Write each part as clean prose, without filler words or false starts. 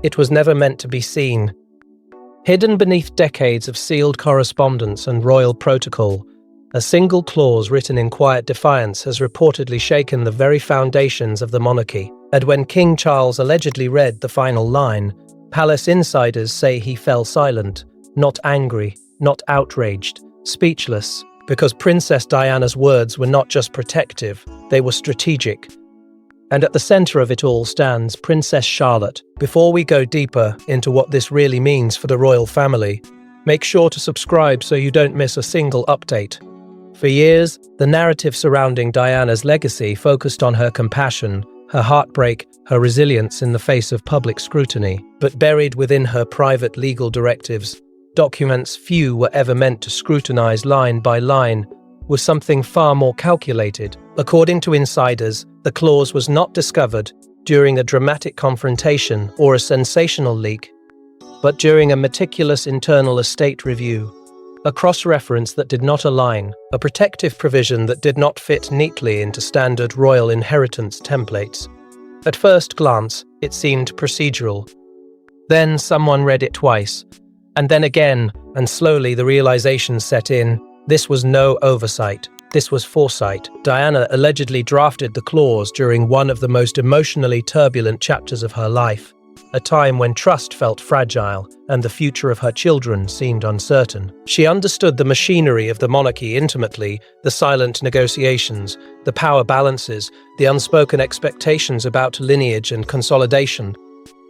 It was never meant to be seen. Hidden beneath decades of sealed correspondence and royal protocol, a single clause written in quiet defiance has reportedly shaken the very foundations of the monarchy. And when King Charles allegedly read the final line, palace insiders say he fell silent, not angry, not outraged, speechless, because Princess Diana's words were not just protective, they were strategic. And at the center of it all stands Princess Charlotte. Before we go deeper into what this really means for the royal family, make sure to subscribe so you don't miss a single update. For years, the narrative surrounding Diana's legacy focused on her compassion, her heartbreak, her resilience in the face of public scrutiny. But buried within her private legal directives, documents few were ever meant to scrutinize line by line, was something far more calculated. According to insiders, the clause was not discovered during a dramatic confrontation or a sensational leak, but during a meticulous internal estate review. A cross-reference that did not align, a protective provision that did not fit neatly into standard royal inheritance templates. At first glance, it seemed procedural. Then someone read it twice, and then again, and slowly the realization set in. This was no oversight. This was foresight. Diana allegedly drafted the clause during one of the most emotionally turbulent chapters of her life, a time when trust felt fragile and the future of her children seemed uncertain. She understood the machinery of the monarchy intimately, the silent negotiations, the power balances, the unspoken expectations about lineage and consolidation.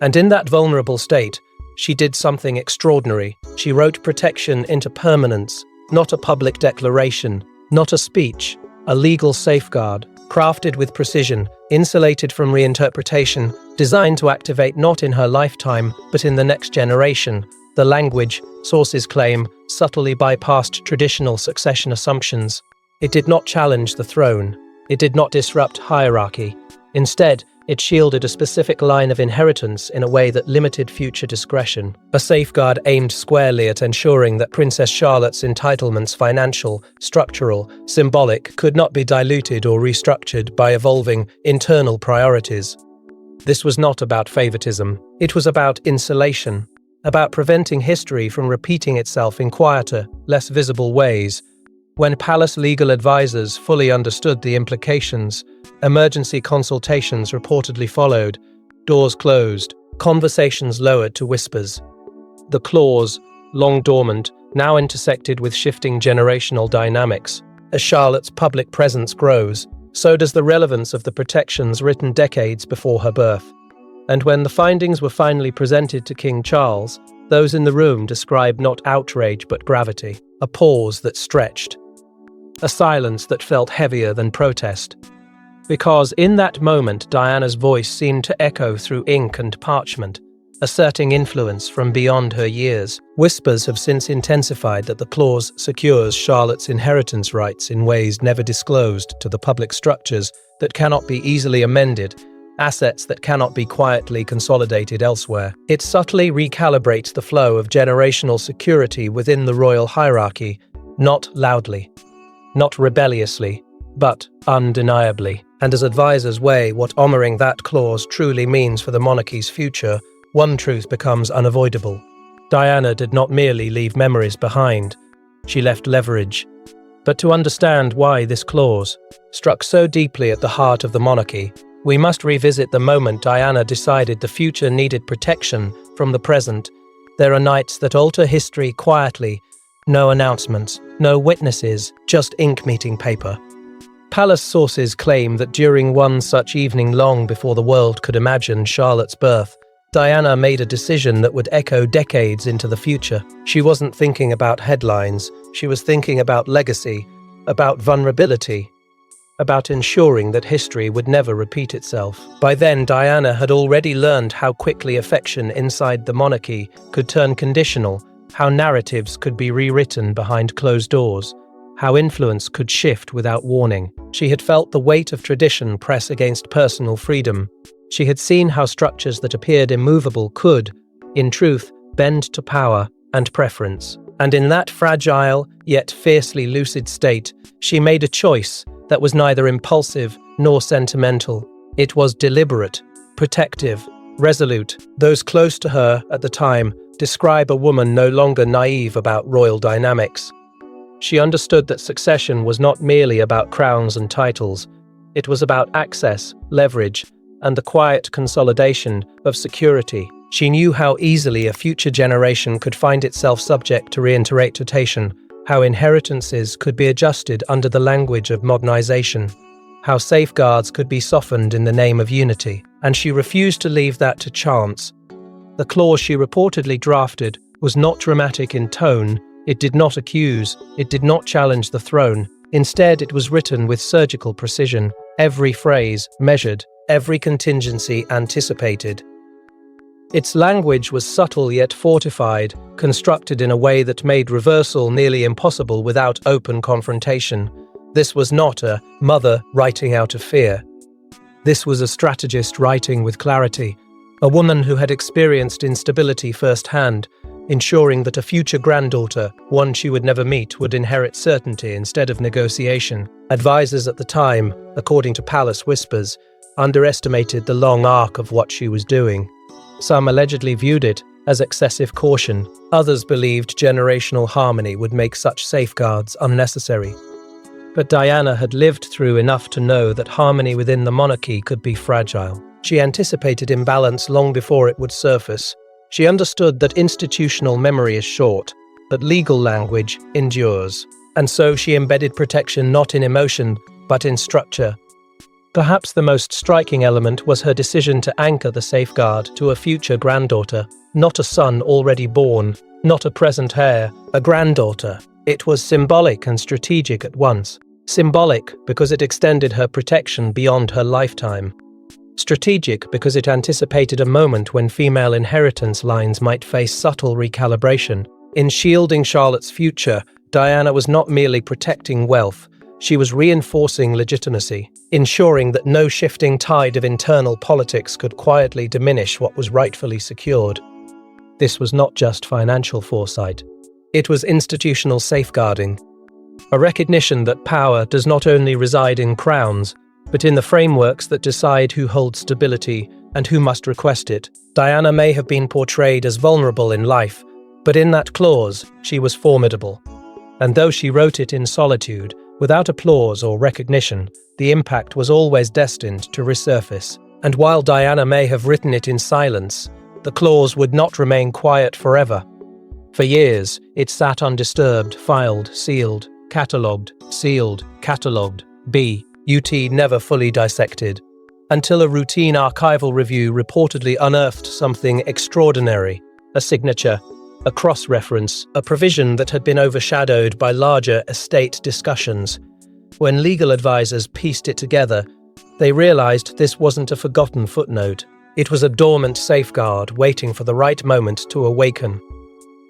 And in that vulnerable state, she did something extraordinary. She wrote protection into permanence, not a public declaration, not a speech, a legal safeguard, crafted with precision, insulated from reinterpretation, designed to activate not in her lifetime, but in the next generation. The language, sources claim, subtly bypassed traditional succession assumptions. It did not challenge the throne. It did not disrupt hierarchy. Instead, it shielded a specific line of inheritance in a way that limited future discretion. A safeguard aimed squarely at ensuring that Princess Charlotte's entitlements, financial, structural, symbolic, could not be diluted or restructured by evolving internal priorities. This was not about favoritism. It was about insulation, about preventing history from repeating itself in quieter, less visible ways. When palace legal advisors fully understood the implications, emergency consultations reportedly followed, doors closed, conversations lowered to whispers. The clause, long dormant, now intersected with shifting generational dynamics. As Charlotte's public presence grows, so does the relevance of the protections written decades before her birth. And when the findings were finally presented to King Charles, those in the room described not outrage but gravity, a pause that stretched, a silence that felt heavier than protest. Because in that moment, Diana's voice seemed to echo through ink and parchment, asserting influence from beyond her years. Whispers have since intensified that the clause secures Charlotte's inheritance rights in ways never disclosed to the public, structures that cannot be easily amended, assets that cannot be quietly consolidated elsewhere. It subtly recalibrates the flow of generational security within the royal hierarchy, not loudly, not rebelliously, but undeniably. And as advisors weigh what honoring that clause truly means for the monarchy's future, one truth becomes unavoidable. Diana did not merely leave memories behind, she left leverage. But to understand why this clause struck so deeply at the heart of the monarchy, we must revisit the moment Diana decided the future needed protection from the present. There are nights that alter history quietly, no announcements, no witnesses, just ink meeting paper. Palace sources claim that during one such evening long before the world could imagine Charlotte's birth, Diana made a decision that would echo decades into the future. She wasn't thinking about headlines, she was thinking about legacy, about vulnerability, about ensuring that history would never repeat itself. By then, Diana had already learned how quickly affection inside the monarchy could turn conditional, how narratives could be rewritten behind closed doors, how influence could shift without warning. She had felt the weight of tradition press against personal freedom. She had seen how structures that appeared immovable could, in truth, bend to power and preference. And in that fragile, yet fiercely lucid state, she made a choice that was neither impulsive nor sentimental. It was deliberate, protective, resolute. Those close to her at the time describe a woman no longer naive about royal dynamics. She understood that succession was not merely about crowns and titles. It was about access, leverage, and the quiet consolidation of security. She knew how easily a future generation could find itself subject to reinterpretation, how inheritances could be adjusted under the language of modernization, how safeguards could be softened in the name of unity, and she refused to leave that to chance. The clause she reportedly drafted was not dramatic in tone, it did not accuse, it did not challenge the throne. Instead, it was written with surgical precision, every phrase measured, every contingency anticipated. Its language was subtle yet fortified, constructed in a way that made reversal nearly impossible without open confrontation. This was not a mother writing out of fear. This was a strategist writing with clarity, a woman who had experienced instability firsthand, ensuring that a future granddaughter, one she would never meet, would inherit certainty instead of negotiation. Advisors at the time, according to palace whispers, underestimated the long arc of what she was doing. Some allegedly viewed it as excessive caution. Others believed generational harmony would make such safeguards unnecessary. But Diana had lived through enough to know that harmony within the monarchy could be fragile. She anticipated imbalance long before it would surface. She understood that institutional memory is short, that legal language endures. And so she embedded protection not in emotion, but in structure. Perhaps the most striking element was her decision to anchor the safeguard to a future granddaughter, not a son already born, not a present heir, a granddaughter. It was symbolic and strategic at once. Symbolic because it extended her protection beyond her lifetime. Strategic because it anticipated a moment when female inheritance lines might face subtle recalibration. In shielding Charlotte's future, Diana was not merely protecting wealth, she was reinforcing legitimacy, ensuring that no shifting tide of internal politics could quietly diminish what was rightfully secured. This was not just financial foresight. It was institutional safeguarding, a recognition that power does not only reside in crowns, but in the frameworks that decide who holds stability and who must request it. Diana may have been portrayed as vulnerable in life, but in that clause, she was formidable. And though she wrote it in solitude, without applause or recognition, the impact was always destined to resurface. And while Diana may have written it in silence, the clause would not remain quiet forever. For years, it sat undisturbed, filed, sealed, catalogued, sealed, catalogued, but never fully dissected, until a routine archival review reportedly unearthed something extraordinary, a signature, a cross-reference, a provision that had been overshadowed by larger estate discussions. When legal advisors pieced it together, they realized this wasn't a forgotten footnote. It was a dormant safeguard waiting for the right moment to awaken.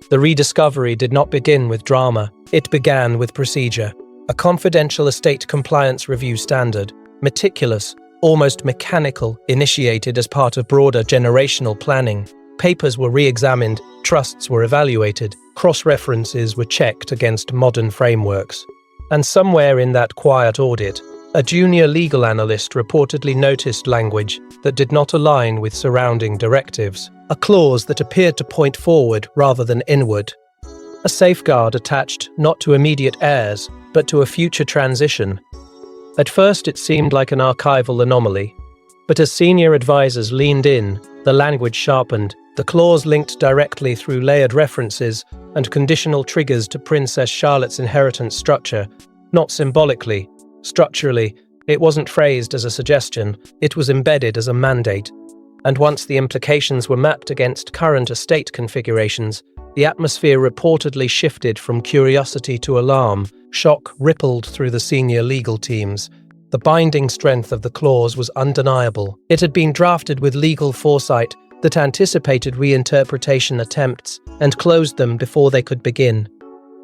The rediscovery did not begin with drama, it began with procedure. A confidential estate compliance review standard, meticulous, almost mechanical, initiated as part of broader generational planning. Papers were re-examined, trusts were evaluated, cross-references were checked against modern frameworks. And somewhere in that quiet audit, a junior legal analyst reportedly noticed language that did not align with surrounding directives, a clause that appeared to point forward rather than inward. A safeguard attached not to immediate heirs, but to a future transition. At first it seemed like an archival anomaly, but as senior advisors leaned in, the language sharpened, the clause linked directly through layered references and conditional triggers to Princess Charlotte's inheritance structure, not symbolically, structurally. It wasn't phrased as a suggestion, it was embedded as a mandate. And once the implications were mapped against current estate configurations, the atmosphere reportedly shifted from curiosity to alarm. Shock rippled through the senior legal teams. The binding strength of the clause was undeniable. It had been drafted with legal foresight that anticipated reinterpretation attempts and closed them before they could begin.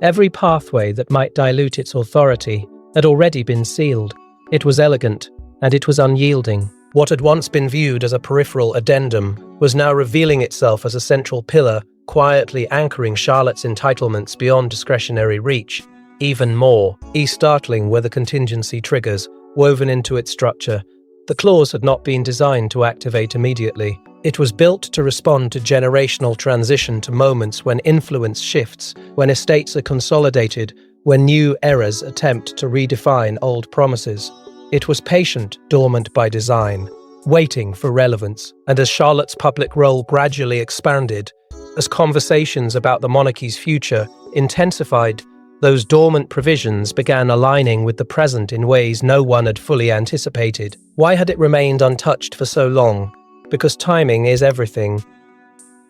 Every pathway that might dilute its authority had already been sealed. It was elegant, and it was unyielding. What had once been viewed as a peripheral addendum was now revealing itself as a central pillar, quietly anchoring Charlotte's entitlements beyond discretionary reach. Even more startling were the contingency triggers woven into its structure, The clause had not been designed to activate immediately. It was built to respond to generational transition, to moments when influence shifts, when estates are consolidated, when new eras attempt to redefine old promises. It was patient, dormant by design, waiting for relevance. And as Charlotte's public role gradually expanded, as conversations about the monarchy's future intensified, those dormant provisions began aligning with the present in ways no one had fully anticipated. Why had it remained untouched for so long? Because timing is everything.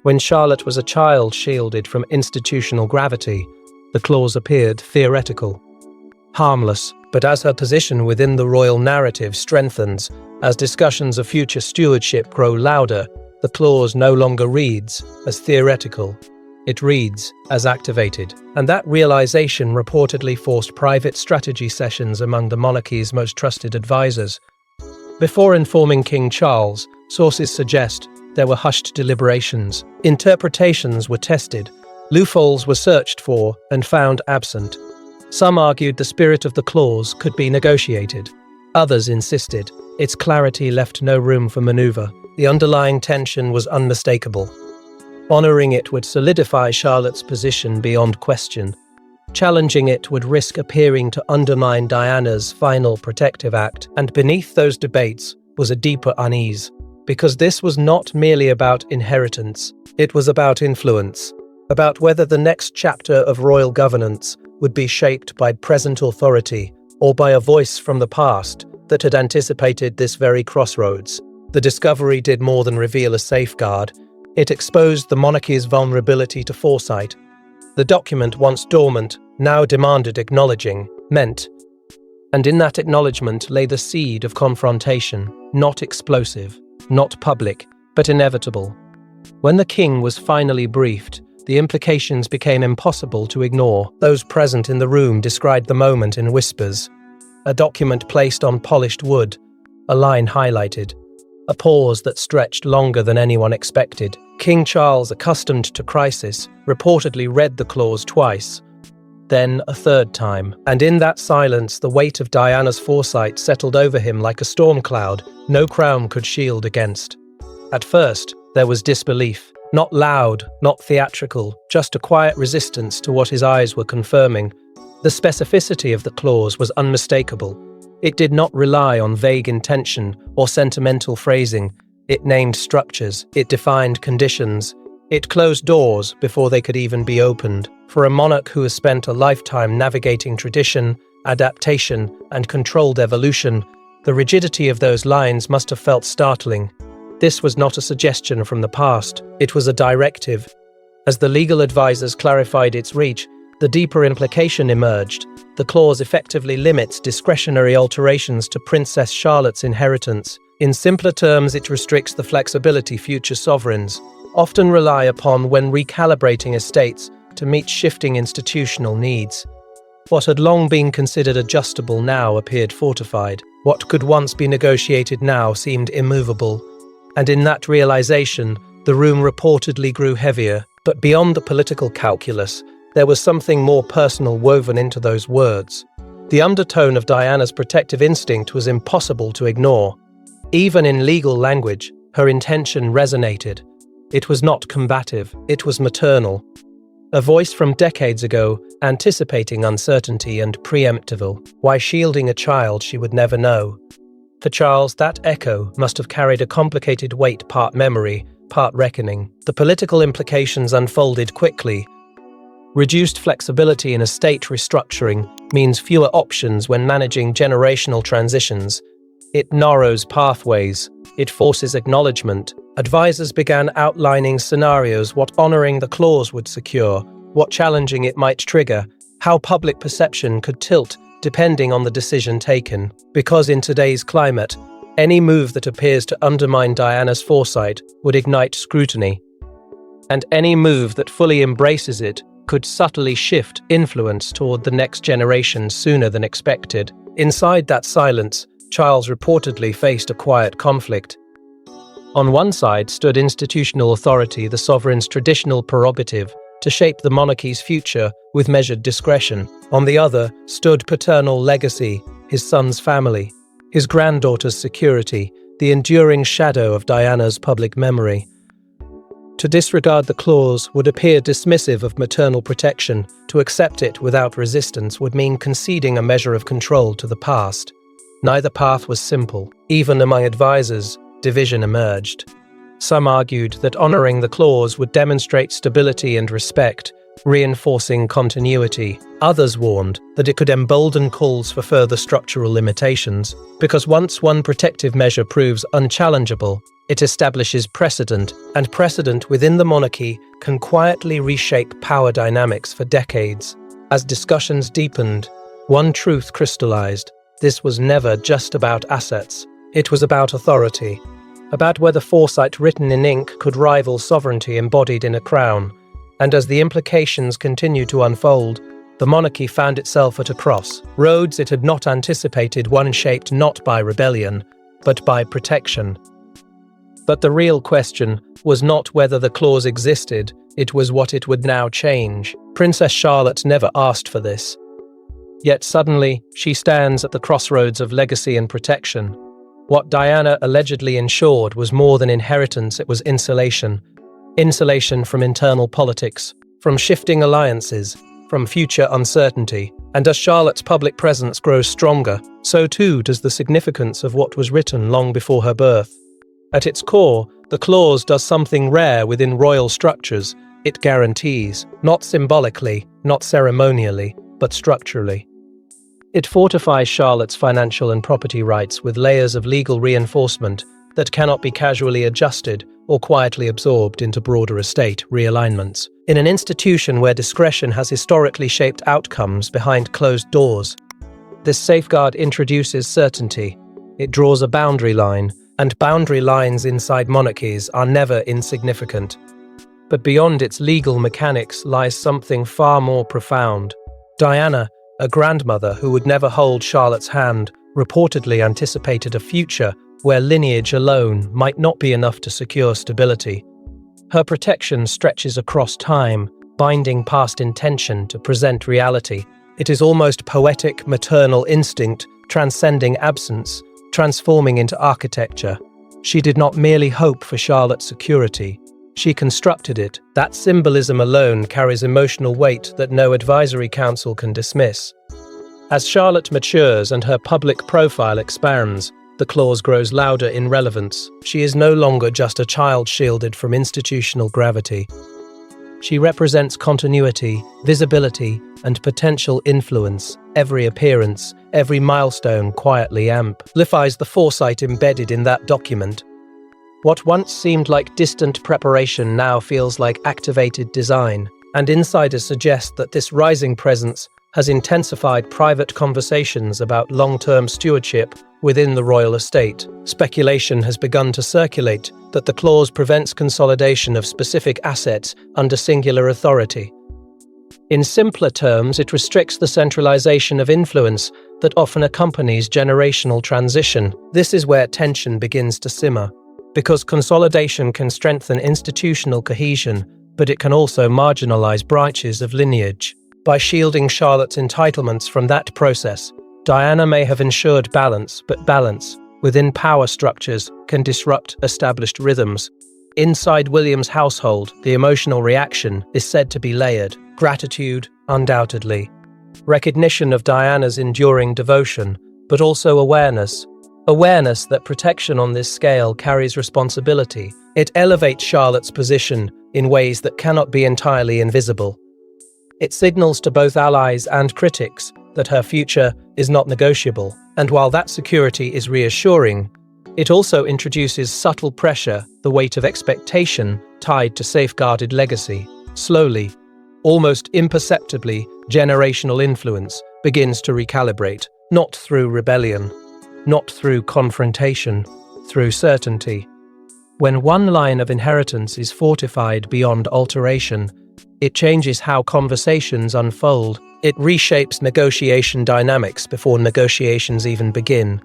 When Charlotte was a child shielded from institutional gravity, the clause appeared theoretical, harmless. But as her position within the royal narrative strengthens, as discussions of future stewardship grow louder, the clause no longer reads as theoretical. It reads as activated. And that realization reportedly forced private strategy sessions among the monarchy's most trusted advisors. Before informing King Charles, sources suggest there were hushed deliberations. Interpretations were tested. Loopholes were searched for and found absent. Some argued the spirit of the clause could be negotiated. Others insisted its clarity left no room for maneuver. The underlying tension was unmistakable. Honoring it would solidify Charlotte's position beyond question. Challenging it would risk appearing to undermine Diana's final protective act. And beneath those debates was a deeper unease. Because this was not merely about inheritance, it was about influence, about whether the next chapter of royal governance would be shaped by present authority or by a voice from the past that had anticipated this very crossroads. The discovery did more than reveal a safeguard. It exposed the monarchy's vulnerability to foresight. The document, once dormant, now demanded acknowledging, meant, and in that acknowledgement lay the seed of confrontation, not explosive, not public, but inevitable. When the king was finally briefed, the implications became impossible to ignore. Those present in the room described the moment in whispers. A document placed on polished wood, a line highlighted, a pause that stretched longer than anyone expected. King Charles, accustomed to crisis, reportedly read the clause twice, then a third time. And in that silence, the weight of Diana's foresight settled over him like a storm cloud no crown could shield against. At first, there was disbelief. Not loud, not theatrical, just a quiet resistance to what his eyes were confirming. The specificity of the clause was unmistakable. It did not rely on vague intention or sentimental phrasing. It named structures, it defined conditions, it closed doors before they could even be opened. For a monarch who has spent a lifetime navigating tradition, adaptation, and controlled evolution, the rigidity of those lines must have felt startling. This was not a suggestion from the past, it was a directive. As the legal advisors clarified its reach, the deeper implication emerged. The clause effectively limits discretionary alterations to Princess Charlotte's inheritance. In simpler terms, it restricts the flexibility future sovereigns often rely upon when recalibrating estates to meet shifting institutional needs. What had long been considered adjustable now appeared fortified. What could once be negotiated now seemed immovable. And in that realization, the room reportedly grew heavier. But beyond the political calculus, there was something more personal woven into those words. The undertone of Diana's protective instinct was impossible to ignore. Even in legal language, her intention resonated. It was not combative, it was maternal. A voice from decades ago, anticipating uncertainty and preemptive, why shielding a child she would never know. For Charles, that echo must have carried a complicated weight, part memory, part reckoning. The political implications unfolded quickly. Reduced flexibility in estate restructuring means fewer options when managing generational transitions. It narrows pathways. It forces acknowledgement. Advisors began outlining scenarios, what honoring the clause would secure, what challenging it might trigger, how public perception could tilt depending on the decision taken. Because in today's climate, any move that appears to undermine Diana's foresight would ignite scrutiny. And any move that fully embraces it could subtly shift influence toward the next generation sooner than expected. Inside that silence, Charles reportedly faced a quiet conflict. On one side stood institutional authority, the sovereign's traditional prerogative to shape the monarchy's future with measured discretion. On the other stood paternal legacy, his son's family, his granddaughter's security, the enduring shadow of Diana's public memory. To disregard the clause would appear dismissive of maternal protection. To accept it without resistance would mean conceding a measure of control to the past. Neither path was simple. Even among advisors, division emerged. Some argued that honoring the clause would demonstrate stability and respect, reinforcing continuity. Others warned that it could embolden calls for further structural limitations, because once one protective measure proves unchallengeable, it establishes precedent, and precedent within the monarchy can quietly reshape power dynamics for decades. As discussions deepened, one truth crystallized: this was never just about assets. It was about authority, about whether foresight written in ink could rival sovereignty embodied in a crown. And as the implications continued to unfold, the monarchy found itself at a crossroads it had not anticipated, one shaped not by rebellion, but by protection. But the real question was not whether the clause existed, it was what it would now change. Princess Charlotte never asked for this. Yet suddenly, she stands at the crossroads of legacy and protection. What Diana allegedly ensured was more than inheritance, it was insulation. Insulation from internal politics, from shifting alliances, from future uncertainty. And as Charlotte's public presence grows stronger, so too does the significance of what was written long before her birth. At its core, the clause does something rare within royal structures. It guarantees, not symbolically, not ceremonially, but structurally. It fortifies Charlotte's financial and property rights with layers of legal reinforcement that cannot be casually adjusted or quietly absorbed into broader estate realignments. In an institution where discretion has historically shaped outcomes behind closed doors, this safeguard introduces certainty. It draws a boundary line, and boundary lines inside monarchies are never insignificant. But beyond its legal mechanics lies something far more profound. Diana, a grandmother who would never hold Charlotte's hand, reportedly anticipated a future where lineage alone might not be enough to secure stability. Her protection stretches across time, binding past intention to present reality. It is almost poetic maternal instinct, transcending absence, transforming into architecture. She did not merely hope for Charlotte's security. She constructed it. That symbolism alone carries emotional weight that no advisory council can dismiss. As Charlotte matures and her public profile expands, the clause grows louder in relevance. She is no longer just a child shielded from institutional gravity. She represents continuity, visibility, and potential influence. Every appearance, every milestone quietly amplifies the foresight embedded in that document. What once seemed like distant preparation now feels like activated design, and insiders suggest that this rising presence has intensified private conversations about long-term stewardship within the royal estate. Speculation has begun to circulate that the clause prevents consolidation of specific assets under singular authority. In simpler terms, it restricts the centralization of influence that often accompanies generational transition. This is where tension begins to simmer, because consolidation can strengthen institutional cohesion, but it can also marginalize branches of lineage. By shielding Charlotte's entitlements from that process, Diana may have ensured balance, but balance within power structures can disrupt established rhythms. Inside William's household, the emotional reaction is said to be layered. Gratitude, undoubtedly. Recognition of Diana's enduring devotion, but also awareness. Awareness that protection on this scale carries responsibility. It elevates Charlotte's position in ways that cannot be entirely invisible. It signals to both allies and critics that her future is not negotiable. And while that security is reassuring, it also introduces subtle pressure, the weight of expectation tied to safeguarded legacy. Slowly, almost imperceptibly, generational influence begins to recalibrate, not through rebellion, not through confrontation, through certainty. When one line of inheritance is fortified beyond alteration, it changes how conversations unfold. It reshapes negotiation dynamics before negotiations even begin.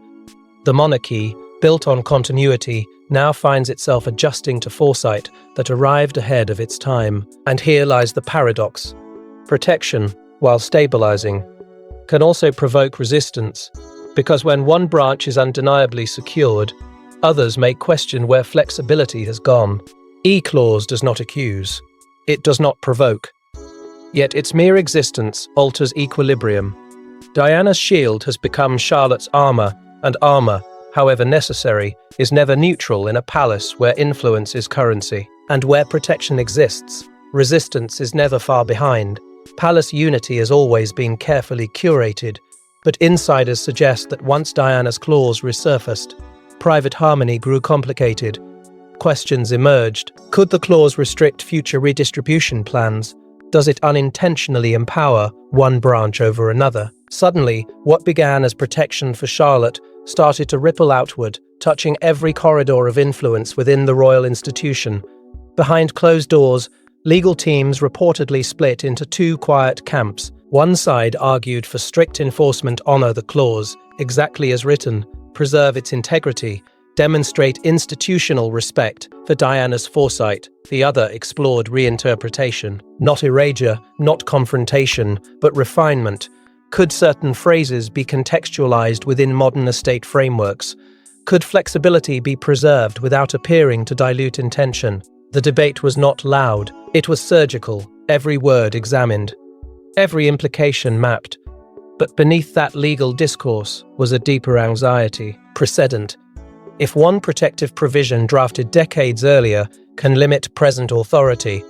The monarchy, built on continuity, now finds itself adjusting to foresight that arrived ahead of its time. And here lies the paradox. Protection, while stabilizing, can also provoke resistance. Because when one branch is undeniably secured, others may question where flexibility has gone. E clause does not accuse. It does not provoke. Yet its mere existence alters equilibrium. Diana's shield has become Charlotte's armor, and armor, however necessary, is never neutral in a palace where influence is currency. And where protection exists, resistance is never far behind. Palace unity has always been carefully curated, but insiders suggest that once Diana's clause resurfaced, private harmony grew complicated. Questions emerged. Could the clause restrict future redistribution plans? Does it unintentionally empower one branch over another? Suddenly, what began as protection for Charlotte started to ripple outward, touching every corridor of influence within the royal institution. Behind closed doors, legal teams reportedly split into two quiet camps. One side argued for strict enforcement, honor the clause, exactly as written, preserve its integrity, demonstrate institutional respect for Diana's foresight. The other explored reinterpretation, not erasure, not confrontation, but refinement. Could certain phrases be contextualized within modern estate frameworks? Could flexibility be preserved without appearing to dilute intention? The debate was not loud, it was surgical, every word examined, every implication mapped. But beneath that legal discourse was a deeper anxiety, precedent. If one protective provision drafted decades earlier can limit present authority,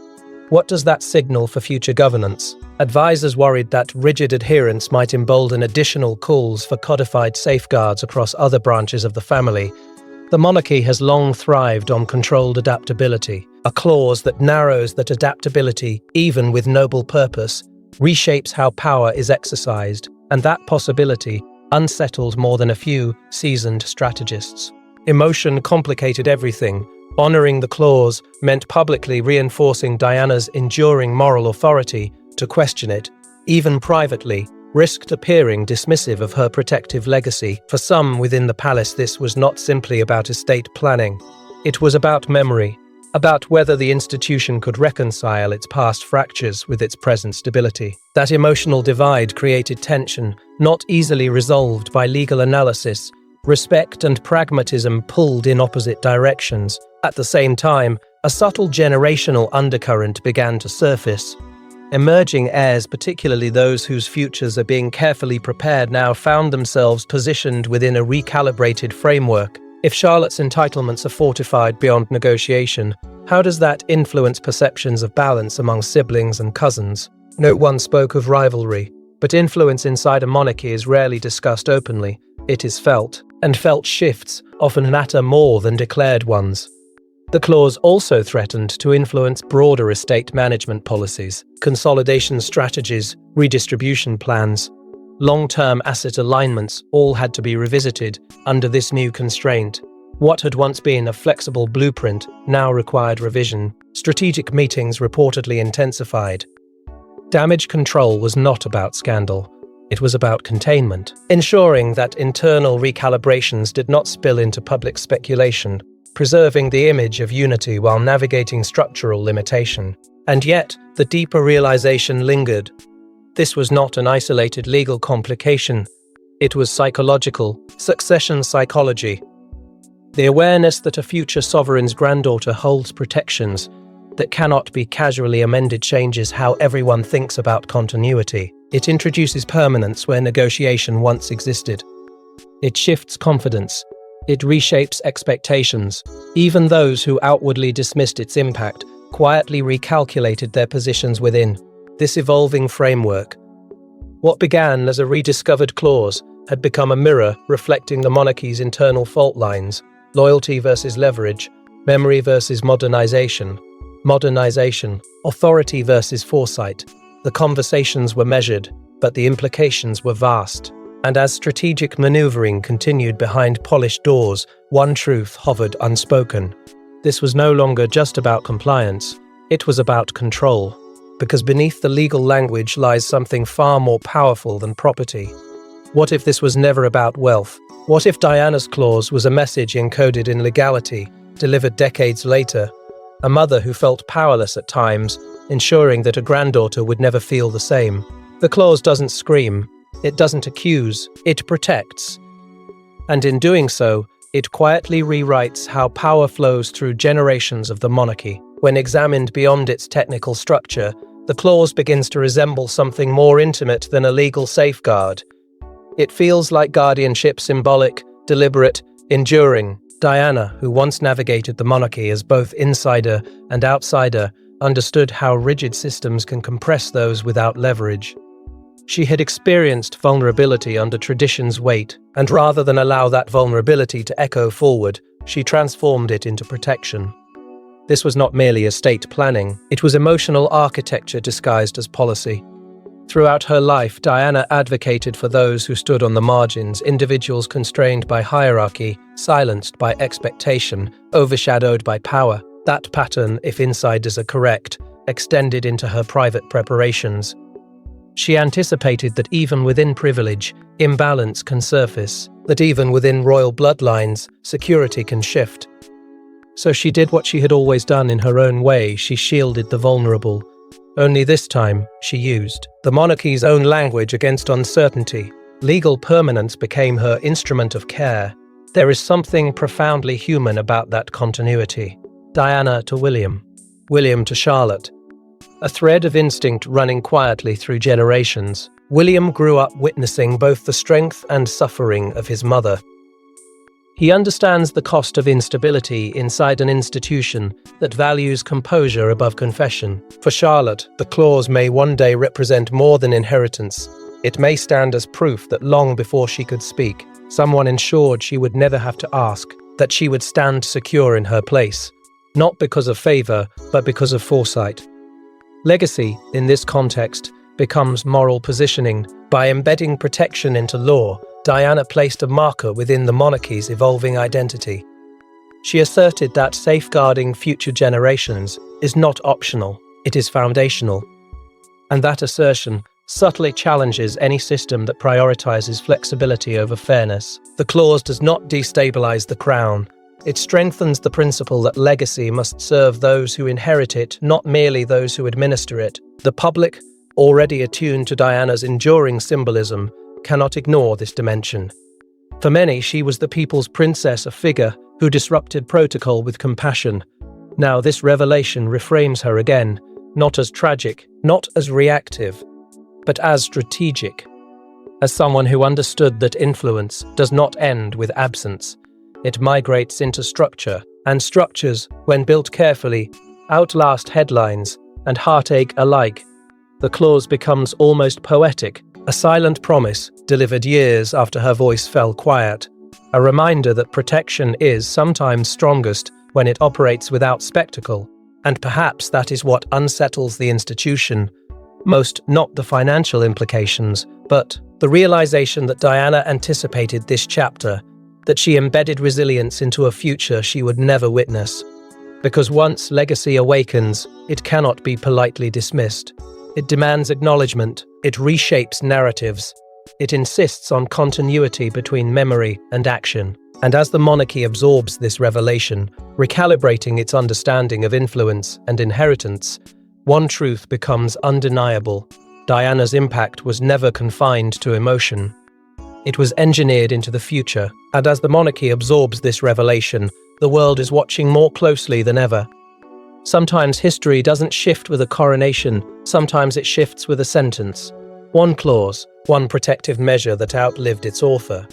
what does that signal for future governance? Advisors worried that rigid adherence might embolden additional calls for codified safeguards across other branches of the family. The monarchy has long thrived on controlled adaptability, a clause that narrows that adaptability, even with noble purpose, reshapes how power is exercised, and that possibility unsettled more than a few seasoned strategists. Emotion complicated everything. Honoring the clause meant publicly reinforcing Diana's enduring moral authority. To question it, even privately, risked appearing dismissive of her protective legacy. For some within the palace, this was not simply about estate planning. It was about memory, about whether the institution could reconcile its past fractures with its present stability. That emotional divide created tension, not easily resolved by legal analysis. Respect and pragmatism pulled in opposite directions. At the same time, a subtle generational undercurrent began to surface. Emerging heirs, particularly those whose futures are being carefully prepared now, found themselves positioned within a recalibrated framework. If Charlotte's entitlements are fortified beyond negotiation, how does that influence perceptions of balance among siblings and cousins? No one spoke of rivalry, but influence inside a monarchy is rarely discussed openly. It is felt, and felt shifts often matter more than declared ones. The clause also threatened to influence broader estate management policies, consolidation strategies, redistribution plans. Long-term asset alignments all had to be revisited under this new constraint. What had once been a flexible blueprint now required revision. Strategic meetings reportedly intensified. Damage control was not about scandal. It was about containment, ensuring that internal recalibrations did not spill into public speculation, preserving the image of unity while navigating structural limitation. And yet, the deeper realization lingered. This was not an isolated legal complication. It was psychological, succession psychology. The awareness that a future sovereign's granddaughter holds protections that cannot be casually amended changes how everyone thinks about continuity. It introduces permanence where negotiation once existed. It shifts confidence. It reshapes expectations. Even those who outwardly dismissed its impact quietly recalculated their positions within this evolving framework. What began as a rediscovered clause had become a mirror reflecting the monarchy's internal fault lines: loyalty versus leverage, memory versus modernization, authority versus foresight. The conversations were measured, but the implications were vast. And as strategic maneuvering continued behind polished doors, one truth hovered unspoken. This was no longer just about compliance, it was about control. Because beneath the legal language lies something far more powerful than property. What if this was never about wealth? What if Diana's clause was a message encoded in legality, delivered decades later? A mother who felt powerless at times, ensuring that a granddaughter would never feel the same. The clause doesn't scream. It doesn't accuse, it protects. And in doing so, it quietly rewrites how power flows through generations of the monarchy. When examined beyond its technical structure, the clause begins to resemble something more intimate than a legal safeguard. It feels like guardianship, symbolic, deliberate, enduring. Diana, who once navigated the monarchy as both insider and outsider, understood how rigid systems can compress those without leverage. She had experienced vulnerability under tradition's weight, and rather than allow that vulnerability to echo forward, she transformed it into protection. This was not merely estate planning, it was emotional architecture disguised as policy. Throughout her life, Diana advocated for those who stood on the margins, individuals constrained by hierarchy, silenced by expectation, overshadowed by power. That pattern, if insiders are correct, extended into her private preparations. She anticipated that even within privilege, imbalance can surface, that even within royal bloodlines, security can shift. So she did what she had always done in her own way. She shielded the vulnerable. Only this time, she used the monarchy's own language against uncertainty. Legal permanence became her instrument of care. There is something profoundly human about that continuity. Diana to William, William to Charlotte. A thread of instinct running quietly through generations. William grew up witnessing both the strength and suffering of his mother. He understands the cost of instability inside an institution that values composure above confession. For Charlotte, the clause may one day represent more than inheritance. It may stand as proof that long before she could speak, someone ensured she would never have to ask, that she would stand secure in her place, not because of favor, but because of foresight. Legacy, in this context, becomes moral positioning. By embedding protection into law, Diana placed a marker within the monarchy's evolving identity. She asserted that safeguarding future generations is not optional, it is foundational. And that assertion subtly challenges any system that prioritizes flexibility over fairness. The clause does not destabilize the crown. It strengthens the principle that legacy must serve those who inherit it, not merely those who administer it. The public, already attuned to Diana's enduring symbolism, cannot ignore this dimension. For many, she was the people's princess, a figure who disrupted protocol with compassion. Now this revelation reframes her again, not as tragic, not as reactive, but as strategic. As someone who understood that influence does not end with absence. It migrates into structure, and structures, when built carefully, outlast headlines and heartache alike. The clause becomes almost poetic, a silent promise delivered years after her voice fell quiet, a reminder that protection is sometimes strongest when it operates without spectacle, and perhaps that is what unsettles the institution, most not the financial implications, but the realization that Diana anticipated this chapter, that she embedded resilience into a future she would never witness. Because once legacy awakens, it cannot be politely dismissed. It demands acknowledgement, it reshapes narratives, it insists on continuity between memory and action. And as the monarchy absorbs this revelation, recalibrating its understanding of influence and inheritance, one truth becomes undeniable. Diana's impact was never confined to emotion. It was engineered into the future, and as the monarchy absorbs this revelation, the world is watching more closely than ever. Sometimes history doesn't shift with a coronation, sometimes it shifts with a sentence. One clause, one protective measure that outlived its author.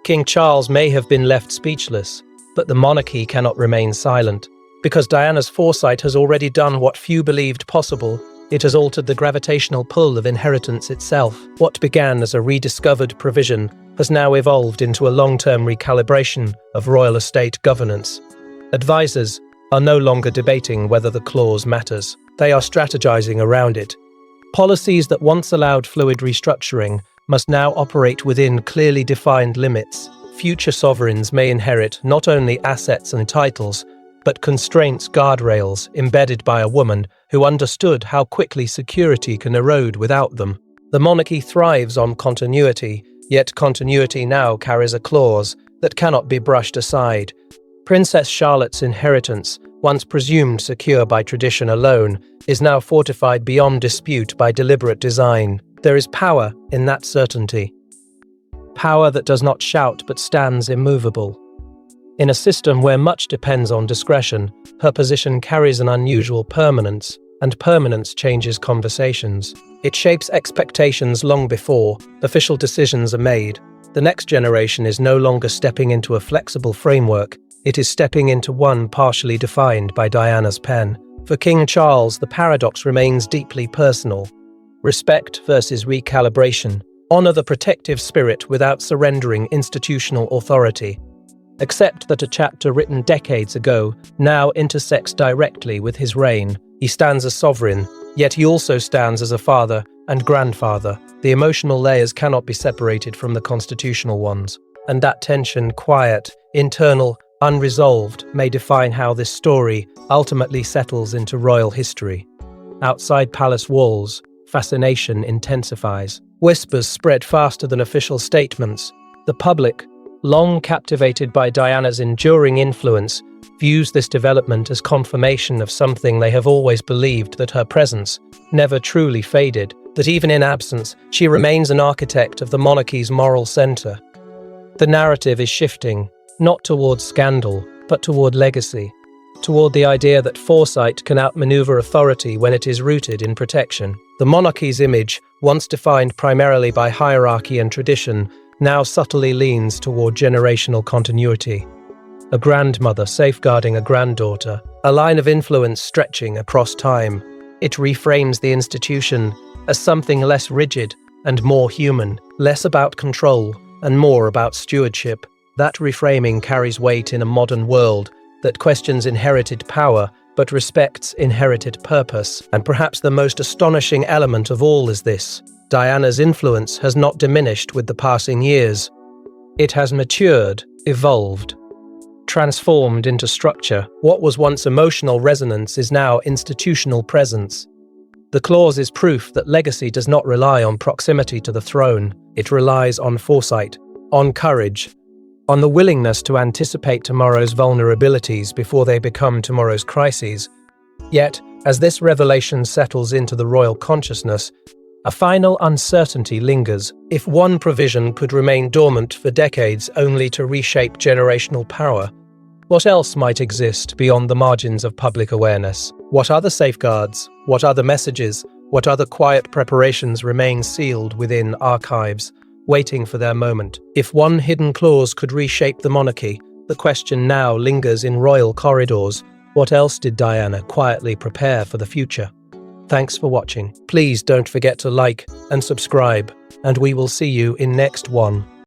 King Charles may have been left speechless, but the monarchy cannot remain silent. Because Diana's foresight has already done what few believed possible, it has altered the gravitational pull of inheritance itself. What began as a rediscovered provision has now evolved into a long-term recalibration of royal estate governance. Advisors are no longer debating whether the clause matters. They are strategizing around it. Policies that once allowed fluid restructuring must now operate within clearly defined limits. Future sovereigns may inherit not only assets and titles, but constraints, guardrails embedded by a woman who understood how quickly security can erode without them. The monarchy thrives on continuity, yet continuity now carries a clause that cannot be brushed aside. Princess Charlotte's inheritance, once presumed secure by tradition alone, is now fortified beyond dispute by deliberate design. There is power in that certainty. power that does not shout but stands immovable. In a system where much depends on discretion, her position carries an unusual permanence, and permanence changes conversations. It shapes expectations long before official decisions are made. The next generation is no longer stepping into a flexible framework, it is stepping into one partially defined by Diana's pen. For King Charles, the paradox remains deeply personal. Respect versus recalibration. Honor the protective spirit without surrendering institutional authority. Accept that a chapter written decades ago now intersects directly with his reign. He stands as sovereign, yet he also stands as a father and grandfather. The emotional layers cannot be separated from the constitutional ones, and that tension, quiet, internal, unresolved, may define how this story ultimately settles into royal history. Outside palace walls, fascination intensifies. Whispers spread faster than official statements. The public, long captivated by Diana's enduring influence, views this development as confirmation of something they have always believed, that her presence never truly faded, that even in absence, she remains an architect of the monarchy's moral center. The narrative is shifting, not toward scandal, but toward legacy, toward the idea that foresight can outmaneuver authority when it is rooted in protection. The monarchy's image, once defined primarily by hierarchy and tradition, now subtly leans toward generational continuity. A grandmother safeguarding a granddaughter, a line of influence stretching across time. It reframes the institution as something less rigid and more human, less about control and more about stewardship. That reframing carries weight in a modern world that questions inherited power but respects inherited purpose. And perhaps the most astonishing element of all is this: Diana's influence has not diminished with the passing years. It has matured, evolved, transformed into structure. What was once emotional resonance is now institutional presence. The clause is proof that legacy does not rely on proximity to the throne. It relies on foresight, on courage, on the willingness to anticipate tomorrow's vulnerabilities before they become tomorrow's crises. Yet, as this revelation settles into the royal consciousness, a final uncertainty lingers. If one provision could remain dormant for decades only to reshape generational power, what else might exist beyond the margins of public awareness? What other safeguards, what other messages, what other quiet preparations remain sealed within archives, waiting for their moment? If one hidden clause could reshape the monarchy, the question now lingers in royal corridors: what else did Diana quietly prepare for the future? Thanks for watching. Please don't forget to like and subscribe, and we will see you in next one.